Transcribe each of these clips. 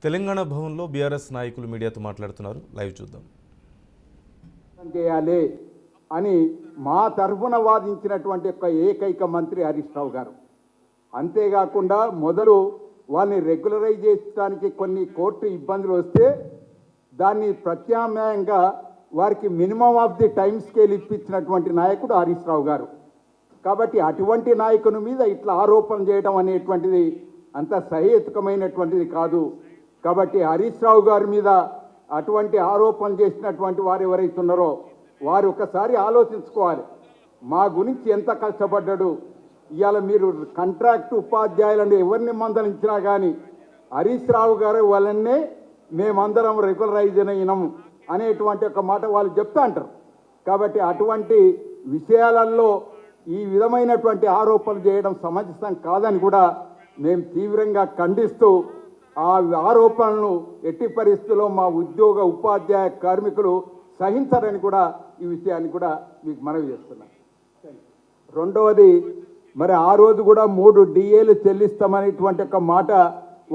తెలంగాణ భవన్లో బీఆర్ఎస్ నాయకులు మీడియాతో మాట్లాడుతున్నారు. లైవ్ చూద్దాం. చేయాలి అని మా తరఫున వాదించినటువంటి ఏకైక మంత్రి హరీష్ రావు గారు. అంతేకాకుండా మొదలు వాళ్ళని రెగ్యులరైజ్ చేయడానికి కొన్ని కోర్టు ఇబ్బందులు వస్తే దాన్ని ప్రత్యామ్నాయంగా వారికి minimum of the time scale ఇప్పించినటువంటి నాయకుడు హరీష్ రావు గారు. కాబట్టి అటువంటి నాయకుని మీద ఇట్లా ఆరోపణ చేయడం అనేటువంటిది అంత సహేతుకమైనటువంటిది కాదు. కాబట్టి హరీష్ రావు గారి మీద అటువంటి ఆరోపణలు చేసినటువంటి వారు ఎవరైతే ఉన్నారో వారు ఒకసారి ఆలోచించుకోవాలి. మా గురించి ఎంత కష్టపడ్డాడు. ఇవాళ మీరు కాంట్రాక్ట్ ఉపాధ్యాయులను ఎవరిని మందలించినా కానీ హరీష్ రావు గారు వాళ్ళనే మేమందరం రెగ్యులరైజ్ అయినాం అనేటువంటి ఒక మాట వాళ్ళు చెప్తా అంటారు. కాబట్టి అటువంటి విషయాలలో ఈ విధమైనటువంటి ఆరోపణలు చేయడం సమంజసం కాదని కూడా మేము తీవ్రంగా ఖండిస్తూ ఆ ఆరోపణలను ఎట్టి పరిస్థితుల్లో మా ఉద్యోగ ఉపాధ్యాయ కార్మికులు సహించరని కూడా ఈ విషయాన్ని కూడా మీకు మనవి చేస్తున్నాను. రెండవది, మరి ఆ రోజు కూడా 3 DAలు చెల్లిస్తామనేటువంటి ఒక మాట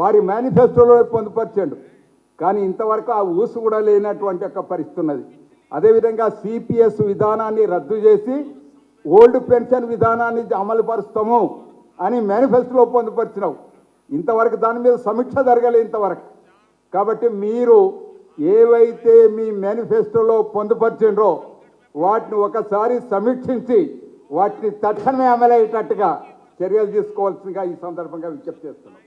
వారి మేనిఫెస్టోలో పొందుపరిచాడు. కానీ ఇంతవరకు ఆ ఊసు కూడా లేనటువంటి ఒక పరిస్థితి ఉన్నది. అదేవిధంగా CPS విధానాన్ని రద్దు చేసి ఓల్డ్ పెన్షన్ విధానాన్ని అమలు పరుస్తాము అని మేనిఫెస్టోలో పొందుపరిచినావు. ఇంతవరకు దాని మీద సమీక్ష జరగలేదు ఇంతవరకు. కాబట్టి మీరు ఏవైతే మీ మేనిఫెస్టోలో పొందుపరిచిండ్రో వాటిని ఒకసారి సమీక్షించి వాటిని తక్షణమే అమలయ్యేటట్టుగా చర్యలు తీసుకోవాల్సిందిగా ఈ సందర్భంగా విజ్ఞప్తి చేస్తున్నాం.